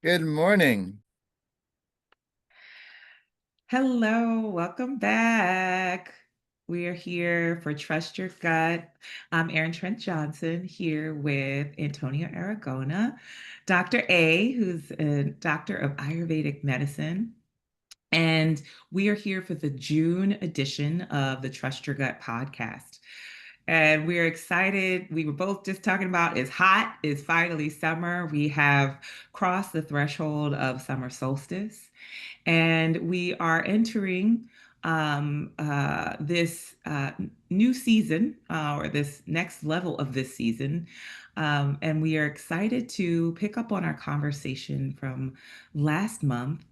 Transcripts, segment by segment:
Good morning. Hello, welcome back. We are here for Trust Your Gut. I'm Erin Trent Johnson here with Antonio Aragona, Dr. A, who's a doctor of Ayurvedic medicine. And we are here for the June edition of the Trust Your Gut podcast. And we're excited. We were both just talking about it's hot, it's finally summer. We have crossed the threshold of summer solstice. And we are entering this new season or this next level of this season. And we are excited to pick up on our conversation from last month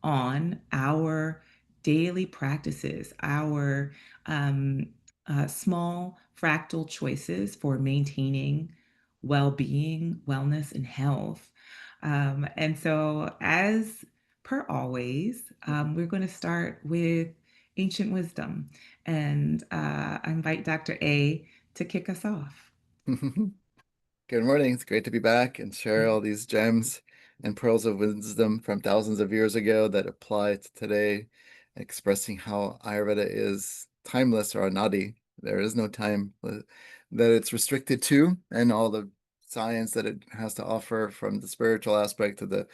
on our daily practices, our small fractal choices for maintaining well being, wellness, and health. And so, as per always, we're going to start with ancient wisdom. And I invite Dr. A to kick us off. Good morning. It's great to be back and share all these gems and pearls of wisdom from thousands of years ago that apply to today, expressing how Ayurveda is timeless or anadi. There is no time that it's restricted to, and all the science that it has to offer, from the spiritual aspect to the,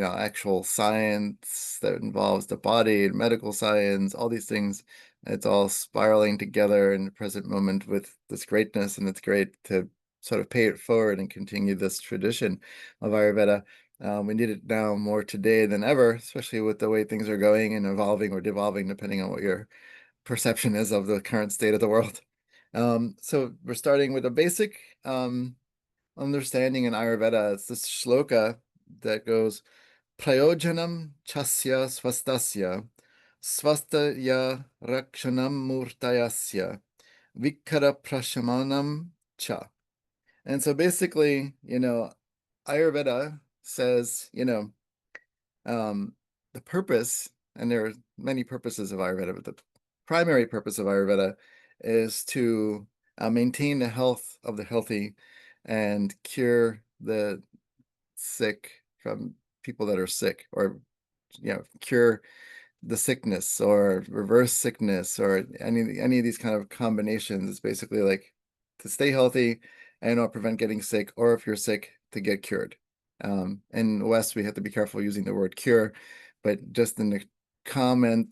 actual science that involves the body, medical science, all these things. It's all spiraling together in the present moment with this greatness, and it's great to sort of pay it forward and continue this tradition of Ayurveda. We need it now more today than ever, especially with the way things are going and evolving or devolving, depending on what your perception is of the current state of the world. So we're starting with a basic understanding in Ayurveda. It's this shloka that goes, Prayojanam chasya swastasya, swastaya rakshanam murtayasya, vikara prashamanam cha. And so basically, Ayurveda says, the purpose, and there are many purposes of Ayurveda, but the primary purpose of Ayurveda is to maintain the health of the healthy and cure the sick from people that are sick, or cure the sickness or reverse sickness or any of these kind of combinations. Is basically like to stay healthy and or prevent getting sick, or if you're sick, to get cured. In the West, we have to be careful using the word cure, but just in the comment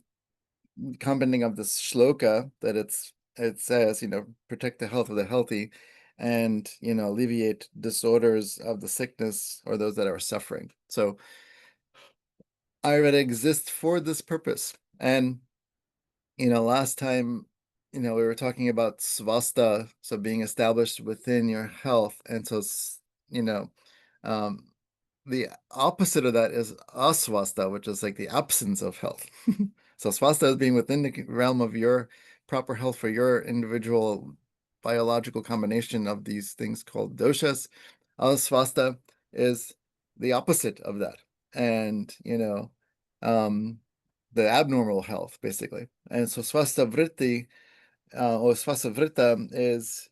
commenting of this shloka that it says, protect the health of the healthy and, alleviate disorders of the sickness or those that are suffering. So Ayurveda exists for this purpose. And last time, we were talking about svasta, so being established within your health. And so, you know, um, the opposite of that is asvasta, which is like the absence of health. So swasta is being within the realm of your proper health for your individual biological combination of these things called doshas. Asvasta is the opposite of that. And, um, the abnormal health, basically. And so swasta vritti, or swasta vritta is,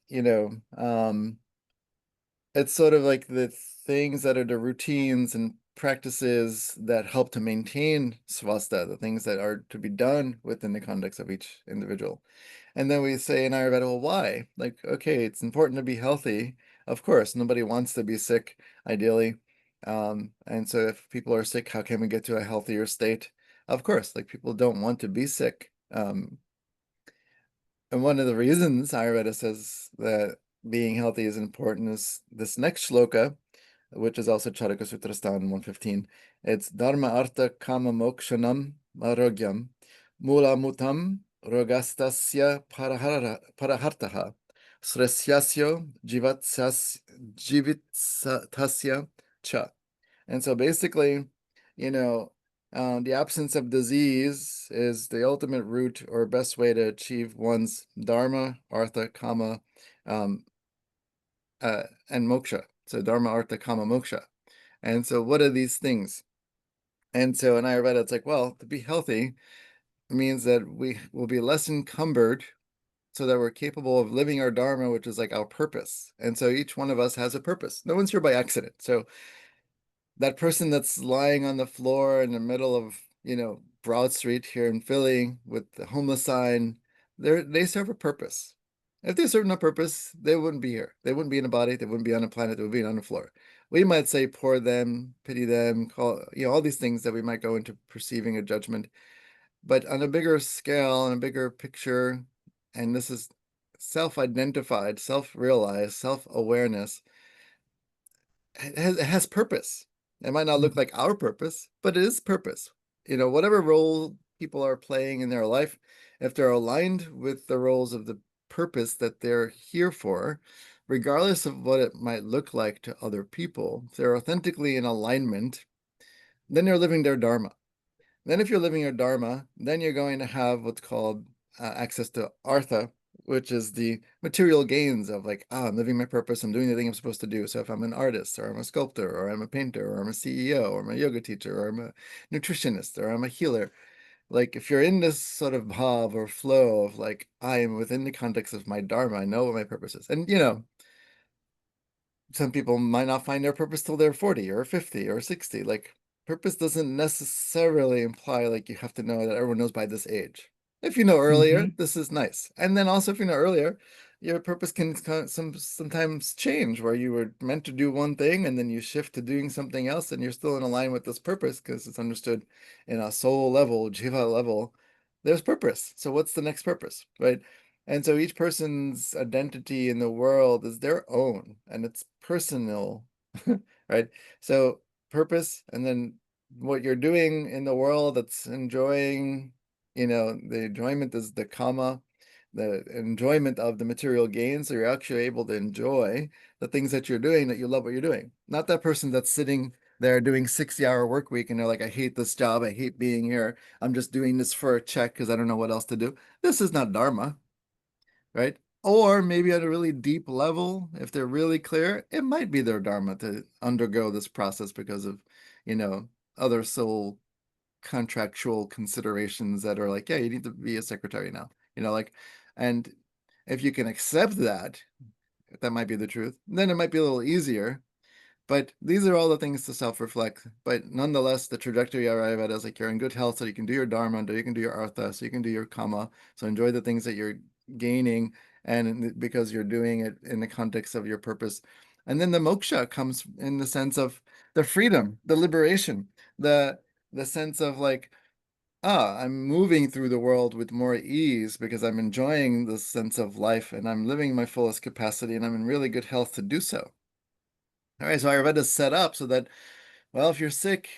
it's sort of like the things that are the routines and practices that help to maintain swasta, the things that are to be done within the context of each individual. And then we say in Ayurveda, well, why? Like, okay, it's important to be healthy. Of course, nobody wants to be sick, ideally. And so if people are sick, how can we get to a healthier state? Of course, like people don't want to be sick. And one of the reasons Ayurveda says that being healthy is important is this next shloka, which is also Charaka Sutrasthana 115. It's Dharma Artha Kama Mokshanam Arogyam Mula Mutam Rogastasya Parahartaha Sresyasyo Jivitasya Cha. And so basically, you know, the absence of disease is the ultimate route or best way to achieve one's dharma, artha, kama, um, and moksha. So dharma, artha, kama, moksha. And so what are these things? And so in Ayurveda, it's like, well, to be healthy means that we will be less encumbered so that we're capable of living our dharma, which is like our purpose. And so each one of us has a purpose. No one's here by accident. So that person that's lying on the floor in the middle of, Broad Street here in Philly with the homeless sign, they serve a purpose. If they serve no purpose, they wouldn't be here. They wouldn't be in a body. They wouldn't be on a planet. They would be on the floor. We might say poor them, pity them, call, all these things that we might go into perceiving a judgment. But on a bigger scale, on a bigger picture, and this is self-identified, self-realized, self-awareness, it has purpose. It might not look Mhm. like our purpose, but it is purpose. Whatever role people are playing in their life, if they're aligned with the roles of the purpose that they're here for, regardless of what it might look like to other people, if they're authentically in alignment, then they're living their dharma. Then, if you're living your dharma, then you're going to have what's called access to artha, which is the material gains of like, I'm living my purpose, I'm doing the thing I'm supposed to do. So if I'm an artist, or I'm a sculptor, or I'm a painter, or I'm a CEO, or I'm a yoga teacher, or I'm a nutritionist, or I'm a healer, like if you're in this sort of bhav or flow of like, I am within the context of my dharma, I know what my purpose is. And some people might not find their purpose till they're 40 or 50 or 60. Like, purpose doesn't necessarily imply like you have to know that everyone knows by this age. If you know earlier, Mhm. this is nice. And then also, if you know earlier, your purpose can sometimes change, where you were meant to do one thing and then you shift to doing something else, and you're still in line with this purpose because it's understood in a soul level, jiva level, there's purpose. So what's the next purpose, right? And so each person's identity in the world is their own, and it's personal, right? So purpose, and then what you're doing in the world that's enjoying, the enjoyment is the kama, the enjoyment of the material gains. So you're actually able to enjoy the things that you're doing, that you love what you're doing. Not that person that's sitting there doing 60-hour work week and they're like, I hate this job, I hate being here. I'm just doing this for a check because I don't know what else to do. This is not dharma, right? Or maybe at a really deep level, if they're really clear, it might be their dharma to undergo this process because of, you know, other soul contractual considerations that are like, yeah, you need to be a secretary now, like, and if you can accept that, that might be the truth, then it might be a little easier. But these are all the things to self-reflect. But nonetheless, the trajectory I arrive at is like you're in good health, so you can do your dharma, so you can do your artha, so you can do your kama. So enjoy the things that you're gaining, and because you're doing it in the context of your purpose. And then the moksha comes in the sense of the freedom, the liberation, the the sense of like, I'm moving through the world with more ease because I'm enjoying this sense of life and I'm living my fullest capacity and I'm in really good health to do so. All right, so Ayurveda is set up so that, well, if you're sick,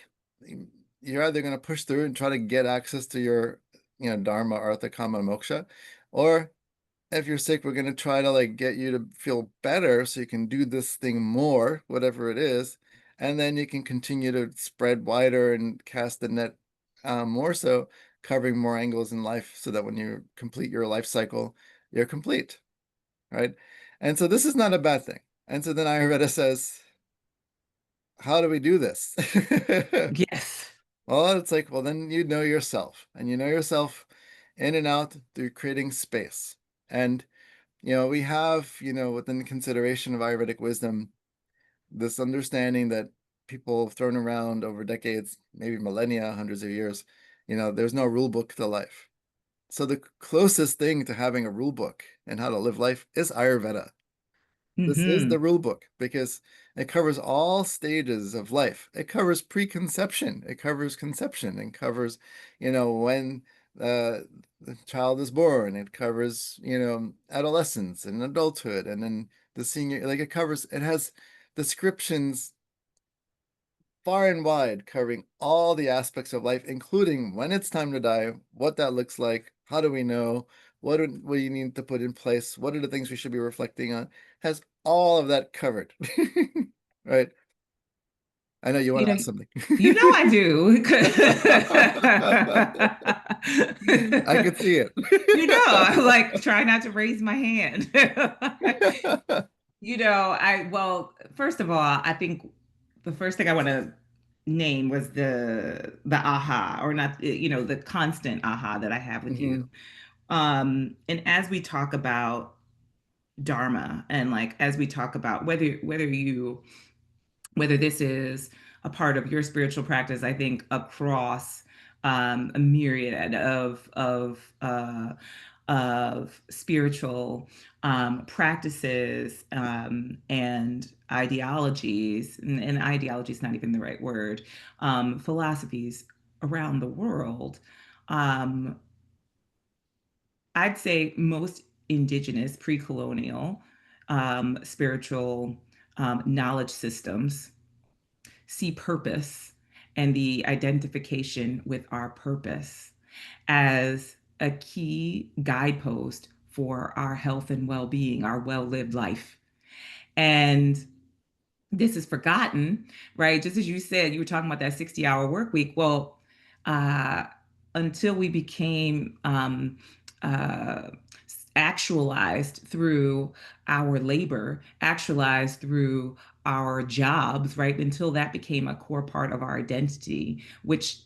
you're either going to push through and try to get access to your, dharma, artha, kama, moksha, or if you're sick, we're going to try to like get you to feel better so you can do this thing more, whatever it is, and then you can continue to spread wider and cast the net, more so, covering more angles in life, so that when you complete your life cycle, you're complete, right? And so this is not a bad thing. And so then Ayurveda says, how do we do this? Yes. Well, it's like, well, then you know yourself, and you know yourself in and out through creating space. And, we have, within the consideration of Ayurvedic wisdom, this understanding that people have thrown around over decades, maybe millennia, hundreds of years, there's no rule book to life. So the closest thing to having a rule book and how to live life is Ayurveda. This is the Mhm. rule book because it covers all stages of life. It covers preconception, it covers conception, it covers, when uh, the child is born, it covers, adolescence and adulthood, and then the senior, like it has descriptions far and wide, covering all the aspects of life, including when it's time to die, what that looks like, how do we know, what do you need to put in place, what are the things we should be reflecting on, has all of that covered. Right? I know you want You to know ask something. you know I do. I could see it. You know, I like try not to raise my hand. Well, first of all, I think the first thing I want to name was the aha, or not, the constant aha that I have with you. Hmm. And as we talk about dharma, and like as we talk about whether this is a part of your spiritual practice, I think, across a myriad of spiritual practices and ideologies, and ideology is not even the right word, philosophies around the world. Um, I'd say most indigenous, pre-colonial spiritual knowledge systems see purpose and the identification with our purpose as a key guidepost for our health and well-being, our well-lived life. And this is forgotten, right? Just as you said, you were talking about that 60-hour work week. Well, uh, until we became uh, actualized through our labor, actualized through our jobs, right? Until that became a core part of our identity, which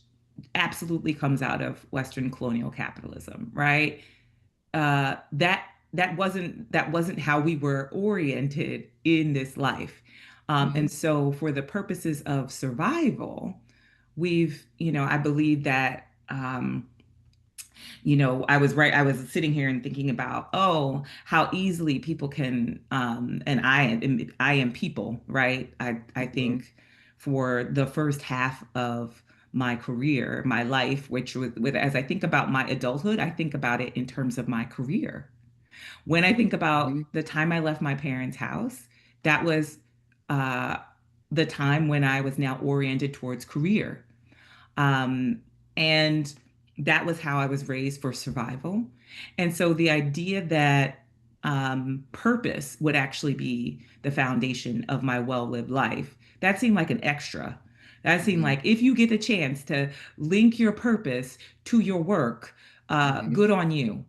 absolutely comes out of Western colonial capitalism, right? That wasn't how we were oriented in this life. Hmm. And so, for the purposes of survival, I believe that, I was right. I was sitting here and thinking about, oh, how easily people can, and I am people, right? I Hmm. think for the first half of my career, my life, which with as I think about my adulthood, I think about it in terms of my career. When I think Hmm. about the time I left my parents' house, that was uh, the time when I was now oriented towards career. Um, and that was how I was raised for survival. And so the idea that purpose would actually be the foundation of my well lived life, that seemed like an extra. That seemed Hmm. like if you get the chance to link your purpose to your work, Hmm. good on you.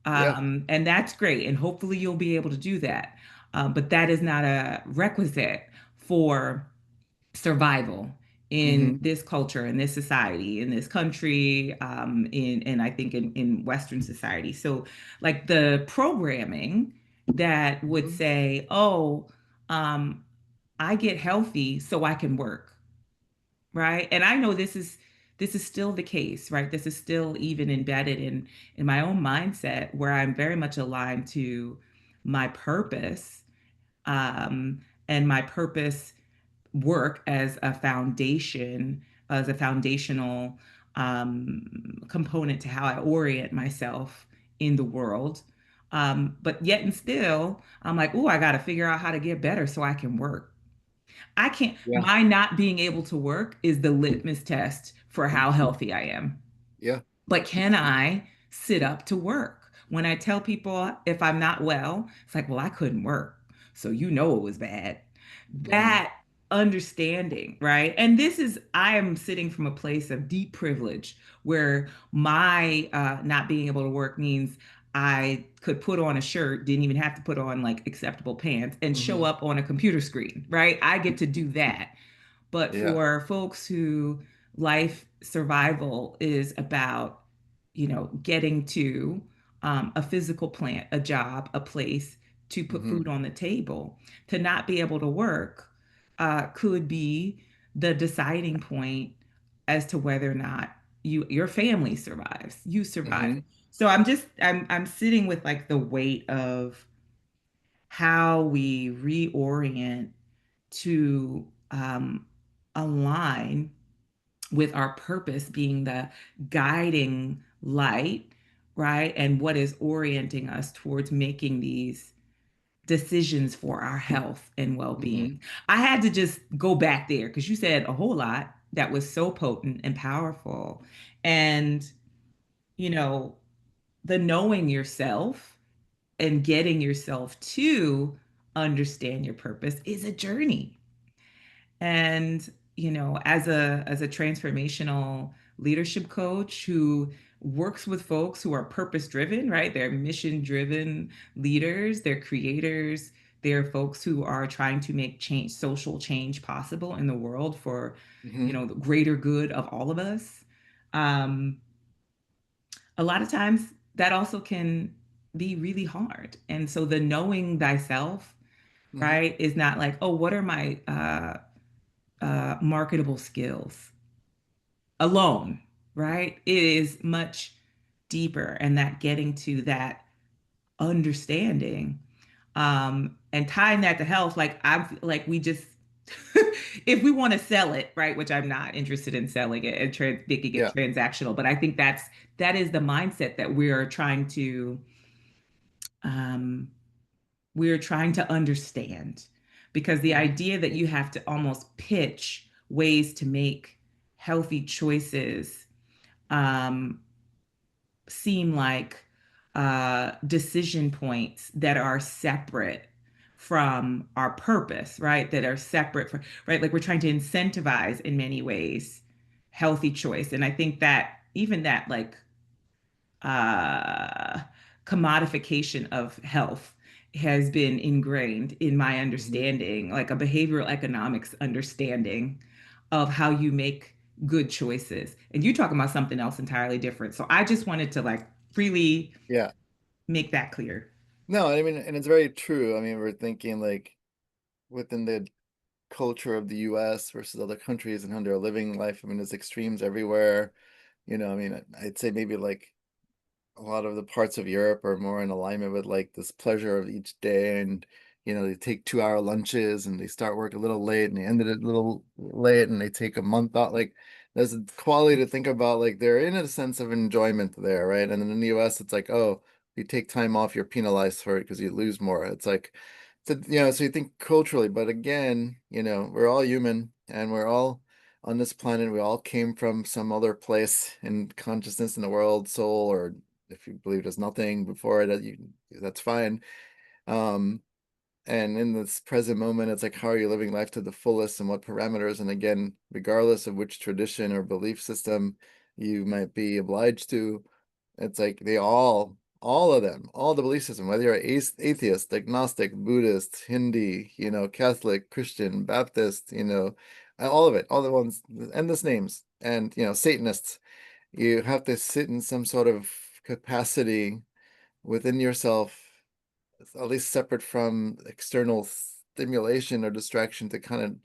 Yeah. And that's great. And hopefully you'll be able to do that. But that is not a requisite for survival in Hmm. this culture, in this society, in this country, in and I think in Western society. So, like the programming that would Hmm. say, "Oh, um, I get healthy so I can work," right? And I know this is still the case, right? This is still even embedded in my own mindset, where I'm very much aligned to my purpose, um, and my purpose work as a foundational component to how I orient myself in the world. But yet and still, I'm like, oh, I got to figure out how to get better so I can work. I can't, Yeah. my not being able to work is the litmus test for how healthy I am. Yeah. But can I sit up to work? When I tell people if I'm not well, it's like, well, I couldn't work. So you know it was bad. Hmm. That understanding, right? And I am sitting from a place of deep privilege where my not being able to work means I could put on a shirt, didn't even have to put on like acceptable pants and show Hmm. up on a computer screen, right? I get to do that. But Yeah. for folks who life survival is about, getting to a physical plant, a job, a place to put Hmm. food on the table, to not be able to work could be the deciding point as to whether or not your family survives, you survive. Hmm. So I'm sitting with like the weight of how we reorient to align with our purpose being the guiding light, right? And what is orienting us towards making these decisions for our health and well Hmm. being. I had to just go back there because you said a whole lot that was so potent and powerful. And, you know, the knowing yourself and getting yourself to understand your purpose is a journey. And, as a transformational leadership coach who works with folks who are purpose driven, right? They're mission driven leaders, they're creators, they're folks who are trying to make change, social change possible in the world for, Hmm. the greater good of all of us. Um, a lot of times that also can be really hard. And so the knowing thyself, Hmm. right, is not like, oh, what are my marketable skills alone, right? It is much deeper, and that getting to that understanding and tying that to health, like I'm like we just if we want to sell it, right, which I'm not interested in selling it and making it Yeah. transactional, but I think that is the mindset that um we're trying to understand, because the Hmm. idea that you have to almost pitch ways to make healthy choices um seem like decision points that are separate from our purpose, right? That are separate from, right? Like we're trying to incentivize in many ways healthy choice. And I think that even that, like, uh, commodification of health has been ingrained in my Hmm. understanding, like a behavioral economics understanding of how you make good choices. And you talking about something else entirely different. So I just wanted to like really Yeah. make that clear. No, I mean, and it's very true. I mean, we're thinking like within the culture of the US versus other countries and how they're living life. I mean, there's extremes everywhere. I mean, I'd say maybe like a lot of the parts of Europe are more in alignment with like this pleasure of each day. And, they take 2-hour lunches and they start work a little late and they ended it a little late and they take a month out. Like there's a quality to think about, like they're in a sense of enjoyment there, right? And then in the US, it's like, oh, if you take time off, you're penalized for it because you lose more. It's like, so you think culturally, but again, we're all human and we're all on this planet. We all came from some other place in consciousness in the world, soul, or if you believe there's nothing before it, that's fine. Um, and in this present moment, it's like, how are you living life to the fullest and what parameters? And again, regardless of which tradition or belief system you might be obliged to, it's like all of them, all the belief system, whether you're atheist, agnostic, Buddhist, Hindi, Catholic, Christian, Baptist, all of it, all the ones, endless names, and, Satanists, you have to sit in some sort of capacity within yourself, at least separate from external stimulation or distraction, to kind of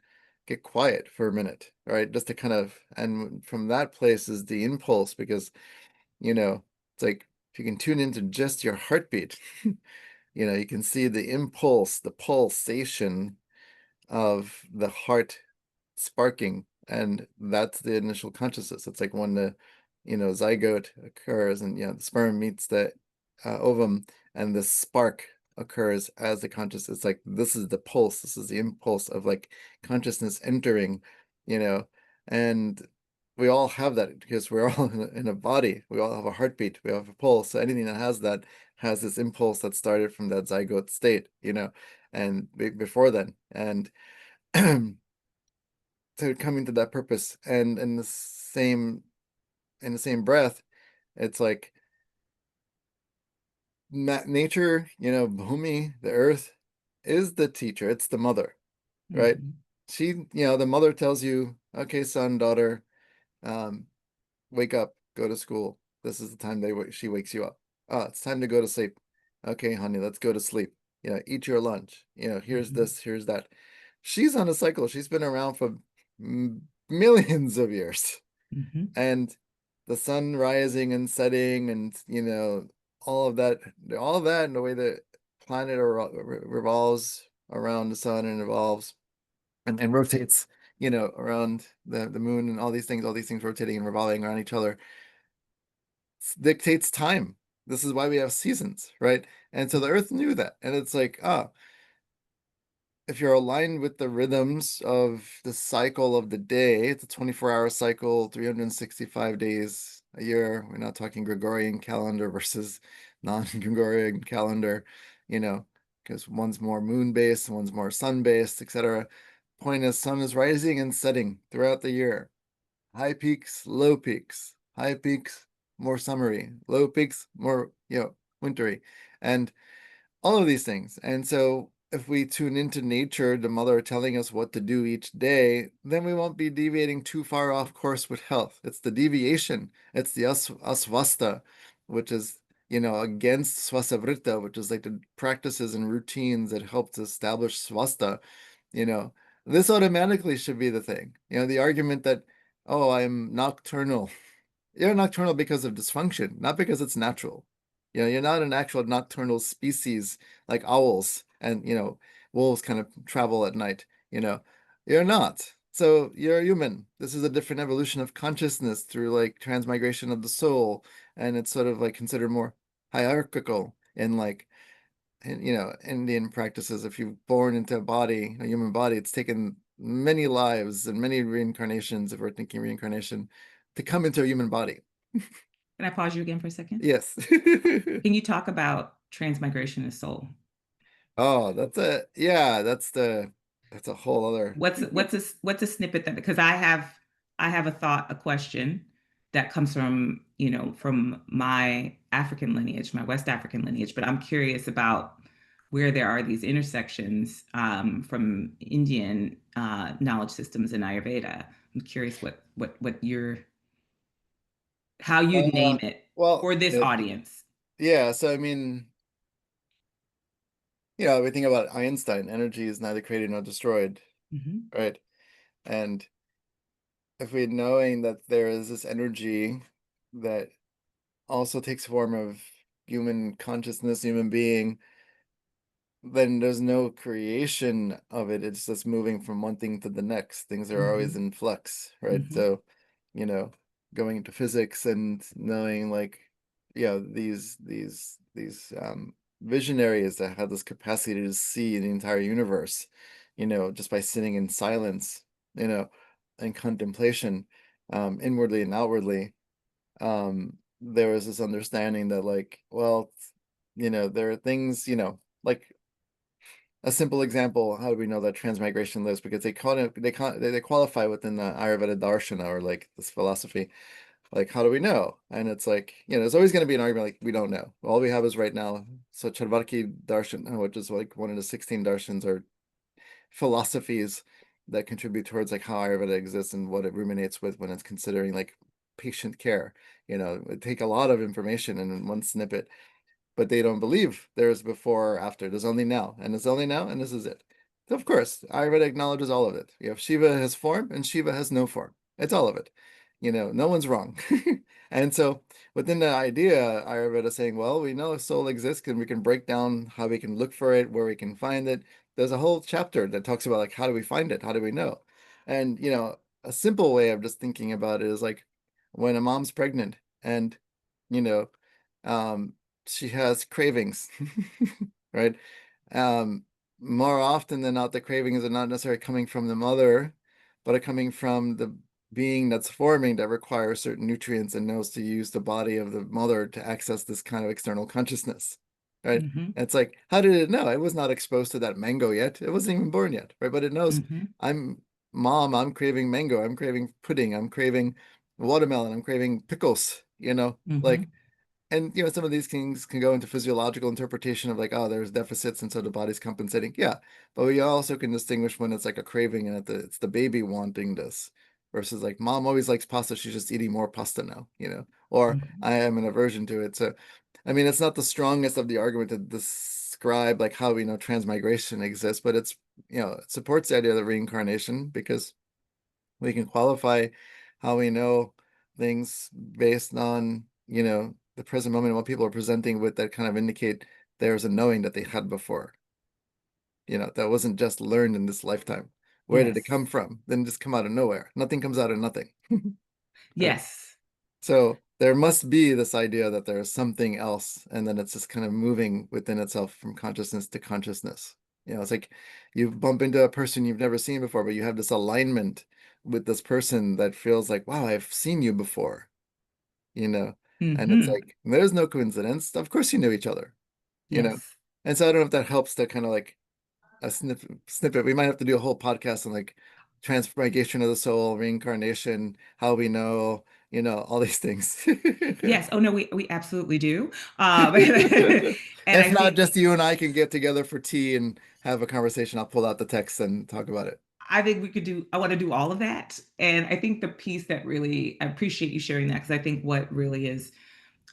get quiet for a minute, right? Just to kind of, and from that place is the impulse, because, it's like if you can tune into just your heartbeat, you can see the impulse, the pulsation of the heart sparking, and that's the initial consciousness. It's like when the zygote occurs and the sperm meets the ovum, and the spark occurs as the consciousness. It's like this is the pulse, this is the impulse of like consciousness entering, you know and we all have that because we're all in a body. We all have a heartbeat, we have a pulse. So anything that has that has this impulse that started from that zygote state, and before then. And to coming to that purpose, and in the same breath, it's like nature, Bhumi, the earth, is the teacher. It's the mother, right? Mhm, The mother tells you, okay, son, daughter, um wake up, go to school. This is the time she wakes you up. Oh, it's time to go to sleep. Okay, honey, let's go to sleep. Eat your lunch. Here's mhm, this, here's that. She's on a cycle. She's been around for millions of years. mhm, And the sun rising and setting, and all of that and the way the planet revolves around the sun and evolves and rotates, around the moon, and all these things rotating and revolving around each other dictates time. This is why we have seasons, right? And so the earth knew that. And it's like, if you're aligned with the rhythms of the cycle of the day, it's a 24-hour cycle, 365 days a year. We're not talking Gregorian calendar versus non-Gregorian calendar, you know, because one's more moon-based, one's more sun-based, etc. Point is, sun is rising and setting throughout the year. High peaks, low peaks, high peaks, more summery, low peaks, more, wintry, and all of these things. And so if we tune into nature, the mother telling us what to do each day, then we won't be deviating too far off course with health. It's the deviation, it's the asvasta, which is, against swasavrita, which is like the practices and routines that help to establish swasta, you know, this automatically should be the thing. The argument that, oh, I'm nocturnal. You're nocturnal because of dysfunction, not because it's natural. You're not an actual nocturnal species like owls and, wolves kind of travel at night, you know. You're not. So you're a human. This is a different evolution of consciousness through like transmigration of the soul, and it's sort of like considered more hierarchical in like Indian practices. If you're born into a body, a human body, it's taken many lives and many reincarnations, if we're thinking reincarnation, to come into a human body. Can I pause you again for a second? Yes. Can you talk about transmigration of soul? Oh, that's a whole other. What's a snippet that, because I have a thought, a question that comes from, from my African lineage, my West African lineage, but I'm curious about where there are these intersections from Indian knowledge systems and Ayurveda. I'm curious what your how you'd Uh, name it well, for this audience. yeah, so I mean, we think about Einstein, energy is neither created nor destroyed, Hmm. right? And if we knowing that there is this energy that also takes form of human consciousness, human being, then there's no creation of it. It's just moving from one thing to the next. Things are always Hmm. in flux, right? Hmm. So, you know, going into physics and knowing like, these visionaries that have this capacity to see the entire universe, just by sitting in silence, you know, and contemplation, inwardly and outwardly. There was this understanding that like, well, there are things, like a simple example. How do we know that transmigration lives? Because they qualify within the Ayurveda darshana, or like this philosophy. Like, how do we know? And it's like, there's always going to be an argument like we don't know. All we have is right now. So Charvaki darshan, which is like one of the 16 darshans or philosophies that contribute towards like how Ayurveda exists and what it ruminates with when it's considering like patient care. It take a lot of information in one snippet, but they don't believe there's before or after. There's only now, and it's only now, and this is it. So of course, Ayurveda acknowledges all of it. You have Shiva has form, and Shiva has no form. It's all of it. No one's wrong. And so within the idea, Ayurveda saying, well, we know a soul exists, and we can break down how we can look for it, where we can find it. There's a whole chapter that talks about like how do we find it? How do we know? And a simple way of just thinking about it is like when a mom's pregnant and you know um she has cravings, right? Um, More often than not, the cravings are not necessarily coming from the mother, but are coming from the being that's forming that requires certain nutrients and knows to use the body of the mother to access this kind of external consciousness, right? Hmm. And it's like, how did it know? It was not exposed to that mango yet. It wasn't even born yet, right? But it knows, Hmm. I'm mom, I'm craving mango, I'm craving pudding, I'm craving watermelon, I'm craving pickles, like, Hmm. and some of these things can go into physiological interpretation of like, oh, there's deficits and so the body's compensating. Yeah, but we also can distinguish when it's like a craving and it's the baby wanting this versus like mom always likes pasta, she's just eating more pasta now, or Hmm. I am an aversion to it. So I mean, it's not the strongest of the argument to describe like how we know transmigration exists, but it's it supports the idea of reincarnation because we can qualify how we know things based on, the present moment and what people are presenting with that kind of indicate there's a knowing that they had before, that wasn't just learned in this lifetime. Where did it Yes. come from? Didn't just come out of nowhere. Nothing comes out of nothing. Right. Yes. So there must be this idea that there's something else, and then it's just kind of moving within itself from consciousness to consciousness. It's like you bump into a person you've never seen before, but you have this alignment with this person that feels like, wow, I've seen you before, you know? And it's Hmm. like, there's no coincidence. Of course you knew each other, you know? Yes. And so I don't know if that helps to kind of like a snippet. We might have to do a whole podcast on like transmigration of the soul, reincarnation, how we know, all these things. Yes. Oh no, we absolutely do. And If I not, think just you and I can get together for tea and have a conversation. I'll pull out the text and talk about it. I think we could do, I want to do all of that. And I think the piece that really, I appreciate you sharing that, because I think what really is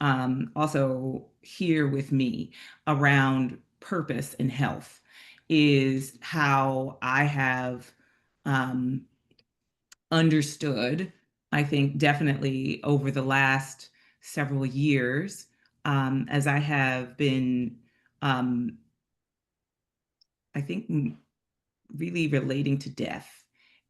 also here with me around purpose and health is how I have um, understood, I think, definitely over the last several years, as I have been, um, I think, really relating to death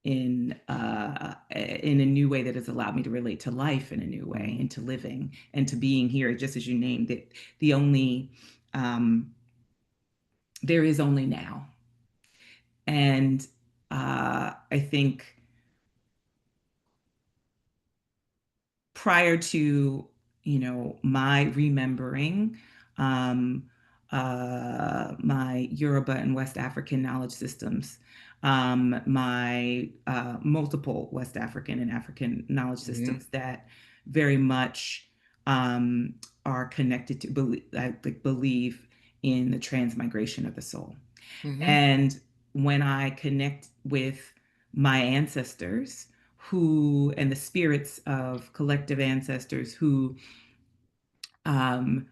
in a new way that has allowed me to relate to life in a new way and to living and to being here, just as you named it. The only um, There is only now, and I think prior to my remembering um, my Yoruba and West African knowledge systems, my multiple West African and African knowledge Hmm. systems that very much um, are connected to I believe in the transmigration of the soul. Hmm. And when I connect with my ancestors and the spirits of collective ancestors um,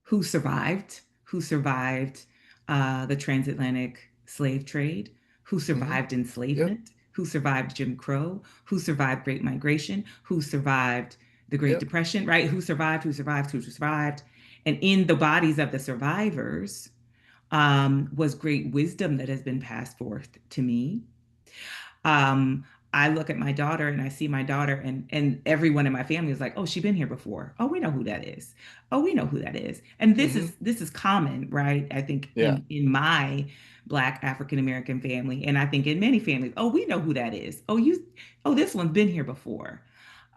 who survived the transatlantic slave trade, who Hmm. survived Yep. enslavement, who survived Jim Crow, who survived Great Migration, who survived the Great Yep. Depression, right? Who survived. And in the bodies of the survivors was great wisdom that has been passed forth to me. um, I look at my daughter and I see my daughter, and everyone in my family is like, "Oh, she's been here before. Oh, we know who that is. Oh, we know who that is." And this Hmm. is this is common, right? I think Yeah. in my Black African American family, and I think in many families, oh, we know who that is. Oh, this one's been here before,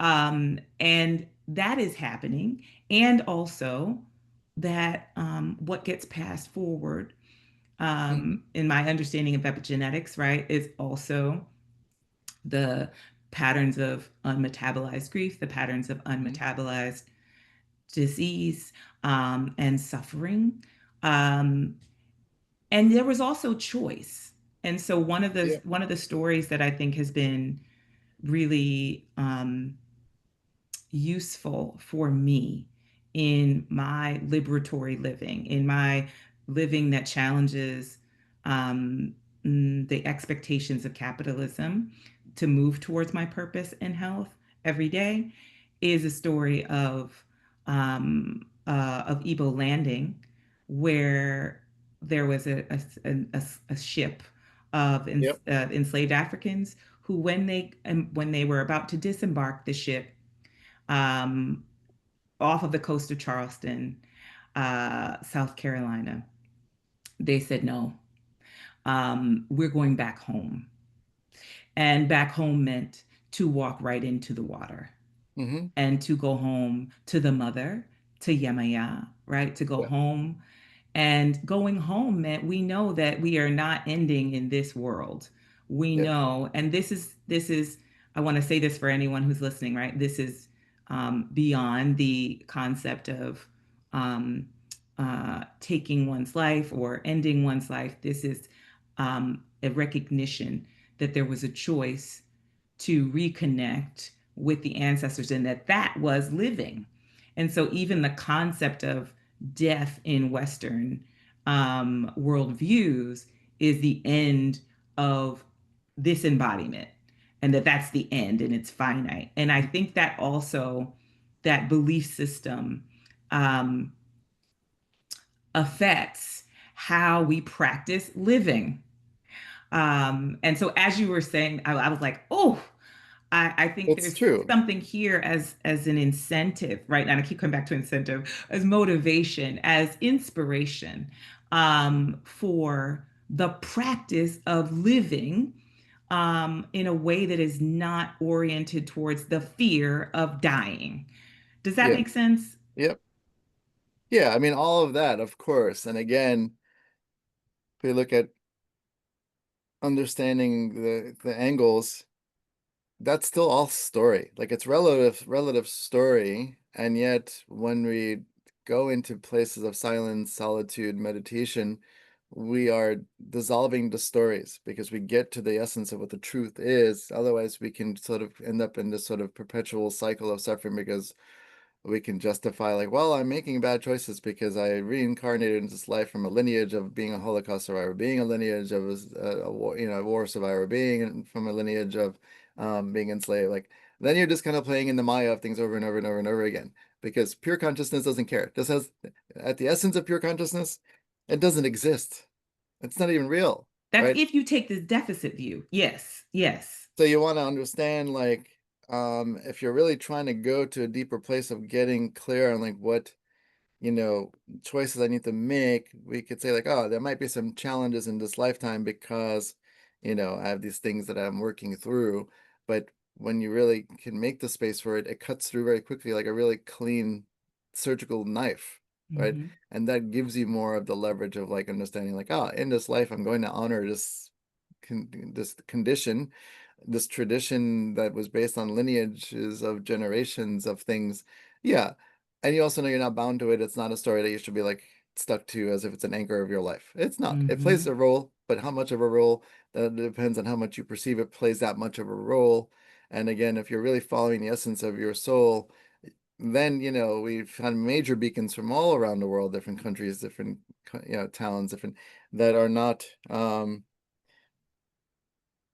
and that is happening, and also that what gets passed forward, Hmm. in my understanding of epigenetics, right, is also the patterns of unmetabolized grief, the patterns of Hmm. unmetabolized disease, and suffering. Um, and there was also choice. And so Yeah. one of the stories that I think has been really useful for me in my liberatory living, in my living that challenges um, the expectations of capitalism to move towards my purpose and health every day, is a story of Igbo landing, where there was a ship of Yep. enslaved Africans who, when they were about to disembark the ship um, off of the coast of Charleston, South Carolina, they said, no, we're going back home. And back home meant to walk right into the water Hmm. and to go home to the mother, to Yemaya, right? To go Yeah. home. And going home meant we know that we are not ending in this world. We Yep. know, and I want to say this for anyone who's listening, right? This is beyond the concept of um, taking one's life or ending one's life. This is a recognition that there was a choice to reconnect with the ancestors and that was living. And so even the concept of death in Western worldviews is the end of this embodiment, and that's the end and it's finite. And I think that also, that belief system um, affects how we practice living. And so as you were saying, I was like, oh, I think It's there's true. something here as an incentive, right? And I keep coming back to incentive, as motivation, as inspiration, for the practice of living in a way that is not oriented towards the fear of dying. Does that Yeah. make sense? Yep. Yeah. I mean, all of that, of course. And again, if we look at understanding the angles, that's still all story. Like it's relative story. And yet when we go into places of silence, solitude, meditation, we are dissolving the stories because we get to the essence of what the truth is. Otherwise, we can sort of end up in this sort of perpetual cycle of suffering because we can justify like, well, I'm making bad choices because I reincarnated into this life from a lineage of being a Holocaust survivor, being a lineage of a war, a war survivor, being from a lineage of being enslaved. Like then you're just kind of playing in the Maya of things over and over and over and over again because pure consciousness doesn't care. This has at the essence of pure consciousness, it doesn't exist. It's not even real, That's right? if you take this deficit view. Yes, yes. So you want to understand like if you're really trying to go to a deeper place of getting clear on like what you know, choices I need to make, we could say like, oh, there might be some challenges in this lifetime because, I have these things that I'm working through. But when you really can make the space for it, it cuts through very quickly, like a really clean surgical knife, right? Hmm. And that gives you more of the leverage of like understanding like, oh, in this life, I'm going to honor this condition, this tradition that was based on lineages of generations of things. Yeah. And you also know you're not bound to it. It's not a story that you should be like stuck to as if it's an anchor of your life. It's not. It plays Hmm. a role, but how much of a role, that depends on how much you perceive it plays that much of a role. And again, if you're really following the essence of your soul, then, we've had major beacons from all around the world, different countries, different, towns, different that are not,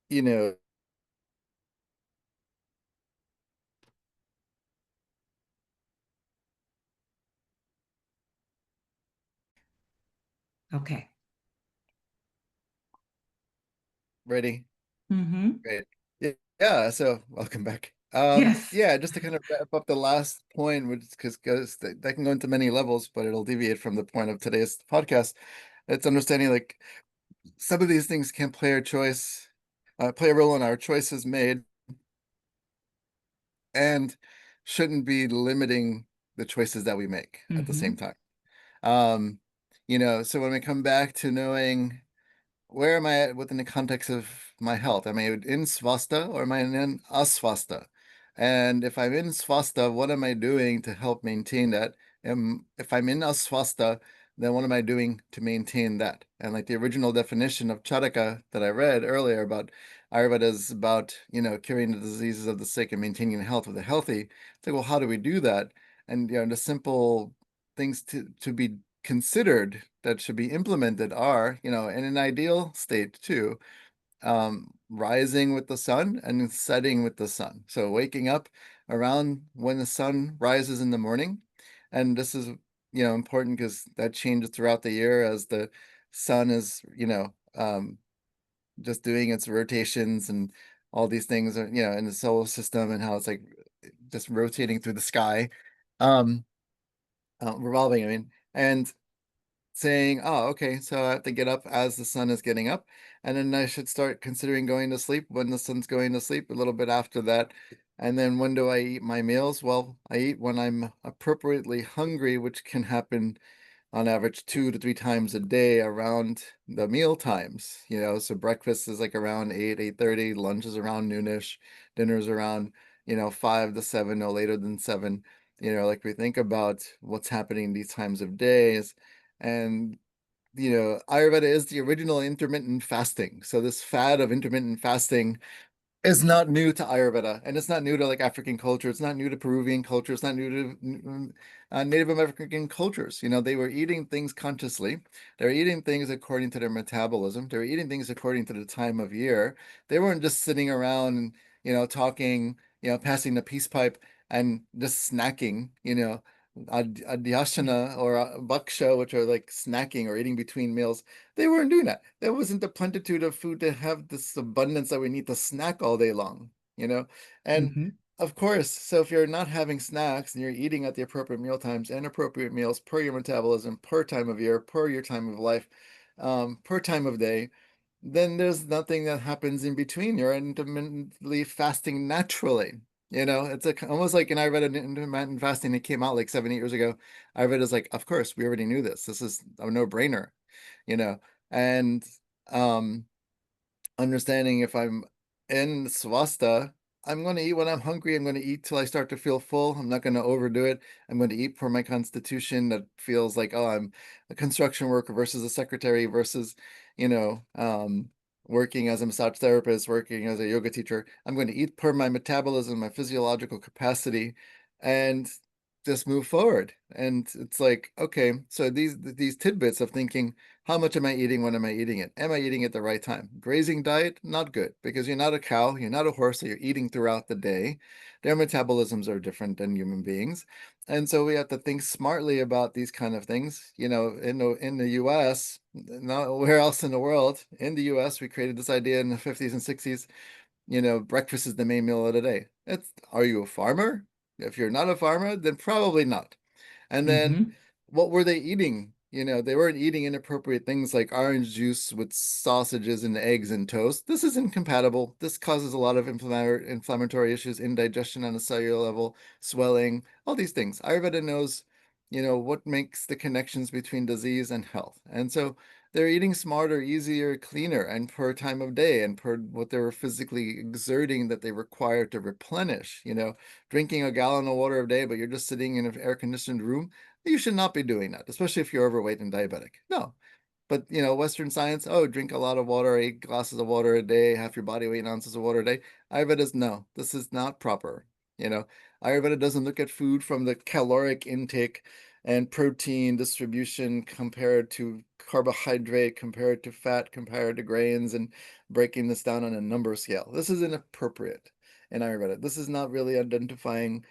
you know, Okay. ready. Hmm. Great. Yeah, so welcome back. Yes. Yeah, just to kind of wrap up the last point, which because that can go into many levels, but it'll deviate from the point of today's podcast. It's understanding like some of these things can play a role in our choices made and shouldn't be limiting the choices that we make at the same Hmm. time. Um, so when we come back to knowing where am I at within the context of my health? Am I in svasta or am I in asvasta? And if I'm in svasta, what am I doing to help maintain that? And if I'm in asvasta, then what am I doing to maintain that? And like the original definition of charaka that I read earlier about Ayurveda is about, curing the diseases of the sick and maintaining the health of the healthy. It's like, well, how do we do that? And the simple things to be considered that should be implemented are, in an ideal state too, rising with the sun and setting with the sun. So waking up around when the sun rises in the morning. And this is, important because that changes throughout the year as the sun is, just doing its rotations and all these things, in the solar system and how it's like just rotating through the sky, um, revolving, I mean, and saying, oh, okay, so I have to get up as the sun is getting up, and then I should start considering going to sleep when the sun's going to sleep a little bit after that. And then when do I eat my meals? Well, I eat when I'm appropriately hungry, which can happen on average 2 to 3 times a day around the meal times. So breakfast is like around 8:30, lunch is around noonish, dinner is around, 5 to 7, no later than 7. Like we think about what's happening these times of days. And Ayurveda is the original intermittent fasting. So this fad of intermittent fasting is not new to Ayurveda, and it's not new to like African culture. It's not new to Peruvian culture. It's not new to Native American cultures. They were eating things consciously. They were eating things according to their metabolism. They were eating things according to the time of year. They weren't just sitting around, talking, passing the peace pipe and just snacking, adhyasana or bhaksha, which are like snacking or eating between meals. They weren't doing that. There wasn't the plenitude of food to have this abundance that we need to snack all day long, you know? And Hmm. of course, so if you're not having snacks and you're eating at the appropriate meal times and appropriate meals per your metabolism, per time of year, per your time of life, per time of day, then there's nothing that happens in between. You're intermittently fasting naturally. It's almost like, and I read an intermittent fasting that came out like 7 years ago. I read as like, of course, we already knew this. This is a no-brainer, you know, and um, understanding if I'm in swasta, I'm going to eat when I'm hungry. I'm going to eat till I start to feel full. I'm not going to overdo it. I'm going to eat for my constitution that feels like, oh, I'm a construction worker versus a secretary versus, you know, um, working as a massage therapist, working as a yoga teacher. I'm going to eat per my metabolism, my physiological capacity. And just move forward. And it's like, okay, so these tidbits of thinking, how much am I eating? When am I eating it? Am I eating at the right time? Grazing diet, not good because you're not a cow, you're not a horse, so you're eating throughout the day. Their metabolisms are different than human beings. And so we have to think smartly about these kind of things. In the US, nowhere else in the world, in the US, we created this idea in the 50s and 60s, breakfast is the main meal of the day. Are you a farmer? If you're not a farmer, then probably not. And then Mhm. what were they eating? They weren't eating inappropriate things like orange juice with sausages and eggs and toast. This is incompatible. This causes a lot of inflammatory issues, indigestion on a cellular level, swelling, all these things. Ayurveda knows, what makes the connections between disease and health. And so they're eating smarter, easier, cleaner, and per time of day and per what they're physically exerting that they require to replenish. Drinking a gallon of water a day, but you're just sitting in an air-conditioned room, you should not be doing that, especially if you're overweight and diabetic. No. But Western science, oh, drink a lot of water, 8 glasses of water a day, half your body weight in ounces of water a day. Ayurveda is no, this is not proper. You know, Ayurveda doesn't look at food from the caloric intake and protein distribution compared to carbohydrate, compared to fat, compared to grains, and breaking this down on a number scale. This is inappropriate in Ayurveda. This is not really identifying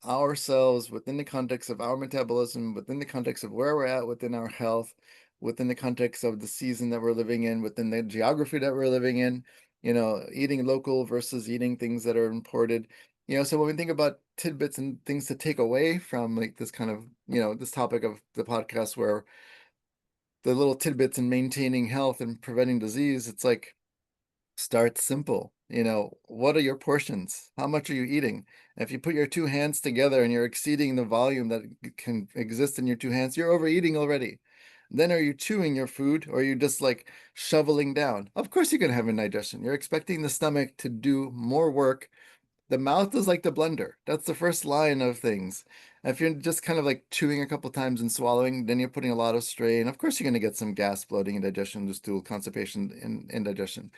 ourselves within the context of our metabolism, within the context of where we're at within our health, within the context of the season that we're living in, within the geography that we're living in, eating local versus eating things that are imported. So when we think about tidbits and things to take away from like this kind of, this topic of the podcast where the little tidbits in maintaining health and preventing disease, it's like start simple. What are your portions? How much are you eating? If you put your two hands together and you're exceeding the volume that can exist in your two hands, you're overeating already. Then are you chewing your food or are you just like shoveling down? Of course you're going to have indigestion. You're expecting the stomach to do more work. The mouth is like the blender. That's the first line of things. If you're just kind of like chewing a couple times and swallowing, then you're putting a lot of strain. Of course, you're going to get some gas, bloating, indigestion, stool constipation, and indigestion.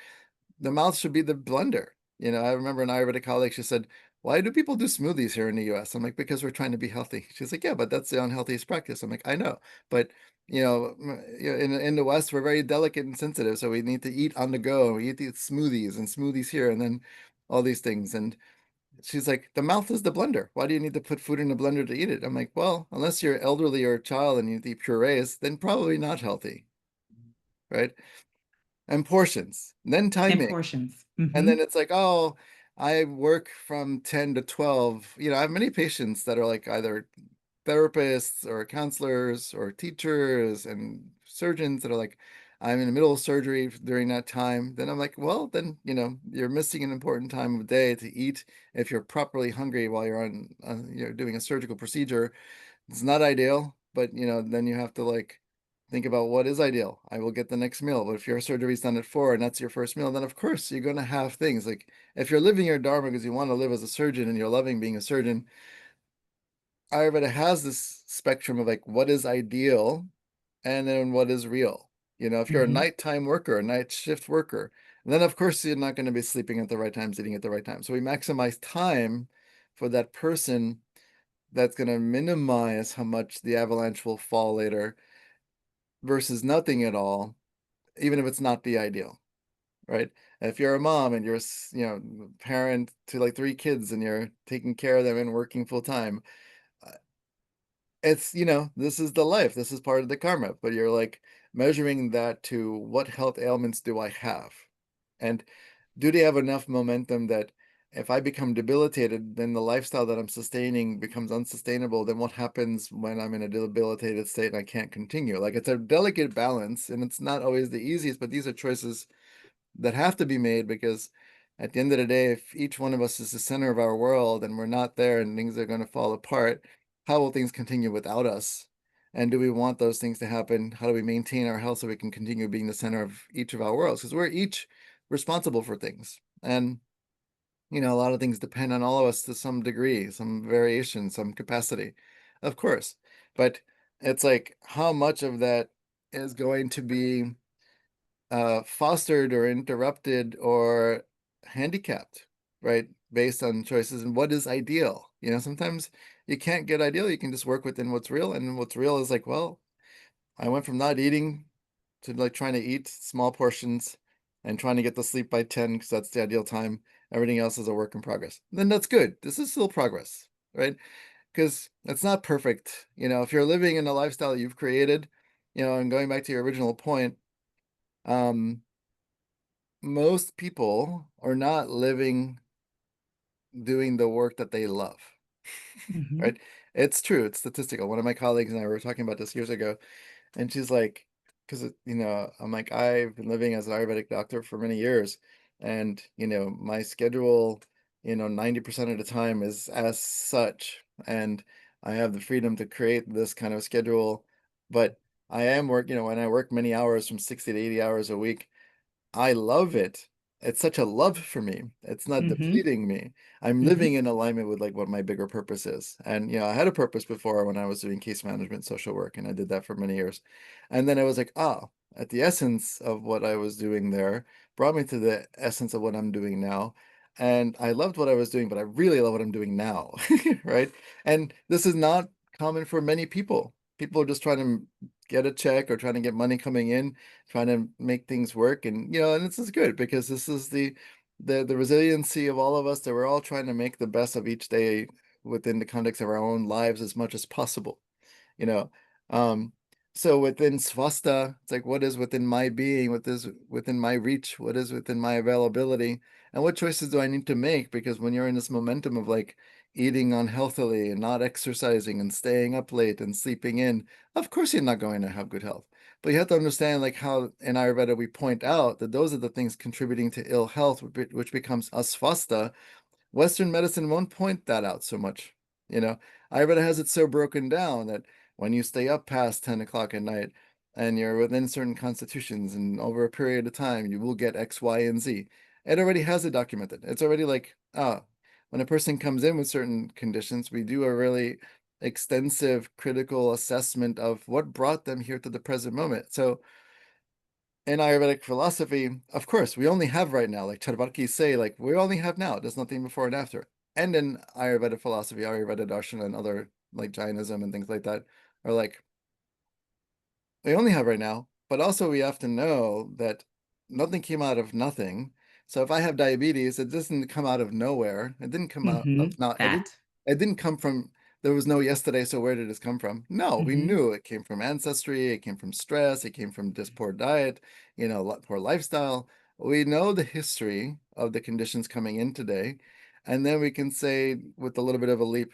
The mouth should be the blender. I remember an Ayurvedic colleague, she said, why do people do smoothies here in the US? I'm like, because we're trying to be healthy. She's like, yeah, but that's the unhealthiest practice. I'm like, I know. But, in the West, we're very delicate and sensitive. So we need to eat on the go. We eat these smoothies here and then all these things. And she's like, the mouth is the blender. Why do you need to put food in the blender to eat it? I'm like, well, unless you're elderly or a child and you eat purees, then probably not healthy, right? And portions, then And timing. portions. And then Mhm. it's like, oh, I work from 10 to 12. I have many patients that are like either therapists or counselors or teachers and surgeons that are like, I'm in the middle of surgery during that time. Then I'm like, well, then, you're missing an important time of day to eat if you're properly hungry while you're doing a surgical procedure. It's not ideal, but then you have to like think about what is ideal. I will get the next meal. But if your surgery's done at 4 and that's your first meal, then of course you're going to have things like if you're living your dharma because you want to live as a surgeon and you're loving being a surgeon, Ayurveda has this spectrum of like what is ideal and then what is real. If you're a Mhm. nighttime worker, a night shift worker, then of course you're not going to be sleeping at the right times, eating at the right time. So we maximize time for that person that's going to minimize how much the avalanche will fall later versus nothing at all, even if it's not the ideal, right? If you're a mom and you're, parent to like 3 kids and you're taking care of them and working full time, uh, it's, this is the life, this is part of the karma, but you're like measuring that to what health ailments do I have? And do they have enough momentum that if I become debilitated, then the lifestyle that I'm sustaining becomes unsustainable? Then what happens when I'm in a debilitated state and I can't continue? Like it's a delicate balance and it's not always the easiest, but these are choices that have to be made because at the end of the day, if each one of us is the center of our world and we're not there and things are going to fall apart, how will things continue without us? And do we want those things to happen? How do we maintain our health so we can continue being the center of each of our worlds? Because we're each responsible for things. And, a lot of things depend on all of us to some degree, some variation, some capacity, of course. But it's like how much of that is going to be fostered or interrupted or handicapped, right? based on choices and what is ideal. Sometimes you can't get ideal. You can just work within what's real. And what's real is like, well, I went from not eating to like trying to eat small portions and trying to get to sleep by 10 because that's the ideal time. Everything else is a work in progress. Then that's good. This is still progress, right? Because it's not perfect. If you're living in a lifestyle you've created, and going back to your original point, um, most people are not living doing the work that they love, Mhm. right? It's true. It's statistical. One of my colleagues and I were talking about this years ago, and she's like, because, I'm like, I've been living as an Ayurvedic doctor for many years, and, my schedule, 90% of the time is as such, and I have the freedom to create this kind of schedule, but I am when I work many hours from 60 to 80 hours a week, I love it. It's such a love for me. It's not Mhm. depleting me. I'm living Mhm. in alignment with like what my bigger purpose is. And I had a purpose before when I was doing case management, social work, and I did that for many years. And then I was like, at the essence of what I was doing there brought me to the essence of what I'm doing now. And I loved what I was doing, but I really love what I'm doing now. Right. And this is not common for many people. People are just trying to get a check or trying to get money coming in, trying to make things work. And and this is good because this is the resiliency of all of us, that we're all trying to make the best of each day within the context of our own lives as much as possible you know um so within swasta, it's like, what is within my being, what is within my reach, what is within my availability, and what choices do I need to make? Because when you're in this momentum of like eating unhealthily and not exercising and staying up late and sleeping in, of course you're not going to have good health. But you have to understand, like, how in Ayurveda we point out that those are the things contributing to ill health, which becomes asvasta. Western medicine won't point that out so much. You know, Ayurveda has it so broken down that when you stay up past 10 o'clock at night and you're within certain constitutions and over a period of time, you will get X, Y, and Z. It already has it documented. It's already like, when a person comes in with certain conditions, we do a really extensive critical assessment of what brought them here to the present moment. So in Ayurvedic philosophy, of course, we only have right now, like Charvakis say, like we only have now. There's nothing before and after. And in Ayurveda philosophy, Ayurveda darshan, and other like Jainism and things like that are like we only have right now. But also, we have to know that nothing came out of nothing. So if I have diabetes, it doesn't come out of nowhere. It didn't come out of Mhm. not. It didn't. That. It didn't come from. There was no yesterday. So where did this come from? No, we Mhm. knew it came from ancestry. It came from stress. It came from this poor diet. Poor lifestyle. We know the history of the conditions coming in today, and then we can say with a little bit of a leap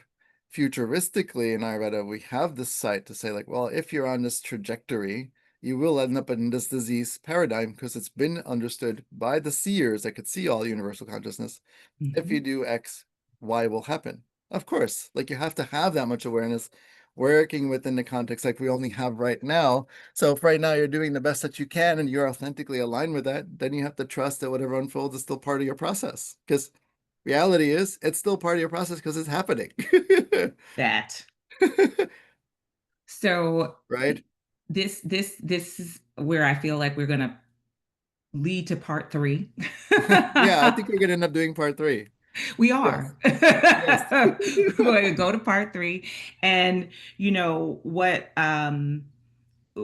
futuristically in Ayurveda, we have this sight to say, like, well, if you're on this trajectory, you will end up in this disease paradigm because it's been understood by the seers that could see all universal consciousness. If you Mhm. do X, Y will happen. Of course, like you have to have that much awareness working within the context like we only have right now. So if right now you're doing the best that you can and you're authentically aligned with that, then you have to trust that whatever unfolds is still part of your process. Because reality is, it's still part of your process because it's happening. That. So Right? this is where I feel like we're gonna lead to part three. Yeah, I think we're gonna end up doing part three. We Yes. are. Yes. We're going to go to part three. And you know what?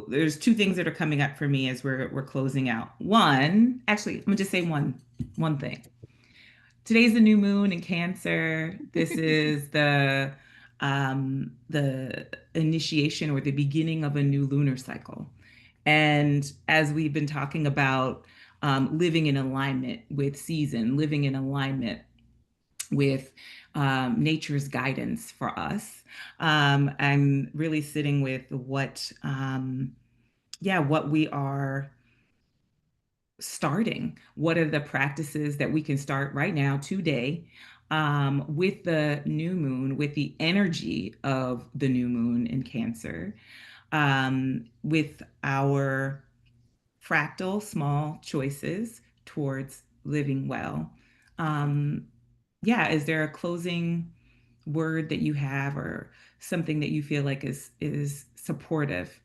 There's two things that are coming up for me as we're closing out. One, actually, I'm gonna just say one thing. Today's the new moon in Cancer. This is the initiation or the beginning of a new lunar cycle. And as we've been talking about living in alignment with season, living in alignment with nature's guidance for us, I'm really sitting with what we are starting. What are the practices that we can start right now, today, with the new moon, with the energy of the new moon in Cancer, with our fractal small choices towards living well? Um, yeah, is there a closing word that you have or something that you feel like is supportive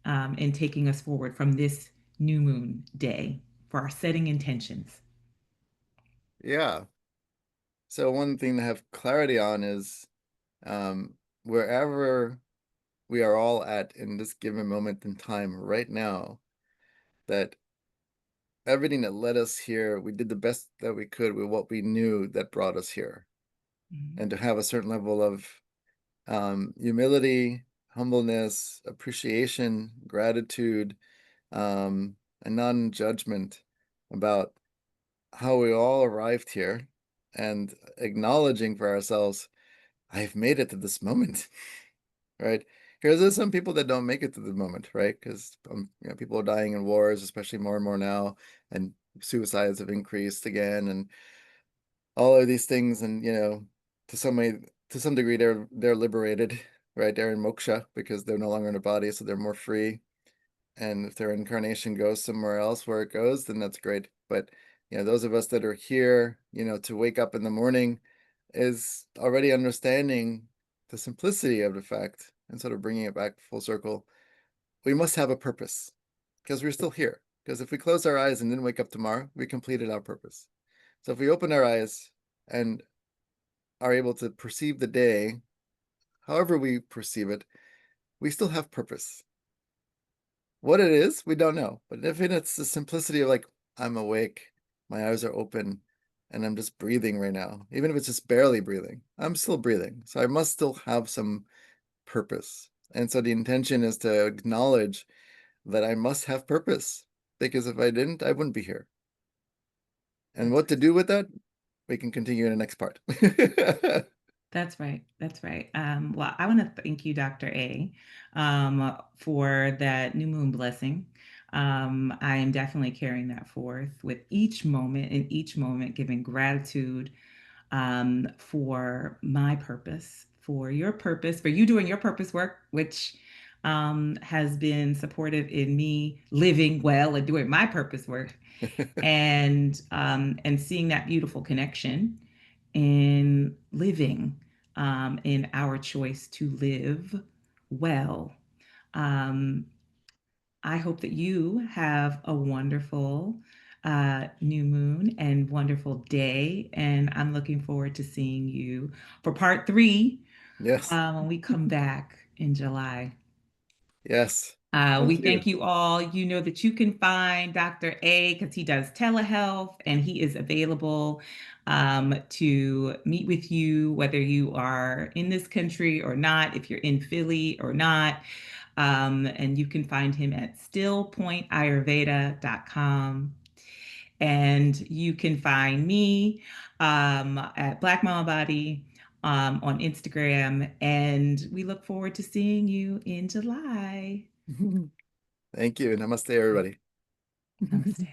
in taking us forward from this new moon day for our setting intentions? Yeah. So one thing to have clarity on is wherever we are all at in this given moment in time right now, that everything that led us here, we did the best that we could with what we knew that brought us here. Mhm. And to have a certain level of humility, humbleness, appreciation, gratitude, and non-judgment about how we all arrived here, and acknowledging for ourselves, I've made it to this moment, right? Because there's some people that don't make it to the moment, right? Because people are dying in wars, especially more and more now, and suicides have increased again, and all of these things, and to some way, to some degree, they're liberated, right? They're in moksha because they're no longer in a body, so they're more free. And if their incarnation goes somewhere else where it goes, then that's great. But those of us that are here, to wake up in the morning is already understanding the simplicity of the fact and sort of bringing it back full circle. We must have a purpose because we're still here. Because if we close our eyes and didn't wake up tomorrow, we completed our purpose. So if we open our eyes and are able to perceive the day, however we perceive it, we still have purpose. What it is, we don't know. But if it's the simplicity of like, I'm awake, my eyes are open, and I'm just breathing right now, even if it's just barely breathing, I'm still breathing. So I must still have some purpose. And so the intention is to acknowledge that I must have purpose, because if I didn't, I wouldn't be here. And That's what to right. do with that, we can continue in the next part. That's right. That's right. Well, I want to thank you, Dr. A, for that new moon blessing. I am definitely carrying that forth with each moment, in each moment, giving gratitude for my purpose, for your purpose, for you doing your purpose work, which has been supportive in me living well and doing my purpose work, and seeing that beautiful connection in living, in our choice to live well. Um, I hope that you have a wonderful new moon and wonderful day. And I'm looking forward to seeing you for part three Yes. when we come back in July. Yes. We Thank thank you. you all. You know that you can find Dr. A because he does telehealth and he is available to meet with you, whether you are in this country or not, if you're in Philly or not. And you can find him at stillpointayurveda.com. And you can find me at Black Mama Body on Instagram. And we look forward to seeing you in July. Thank you. Namaste, everybody. Namaste.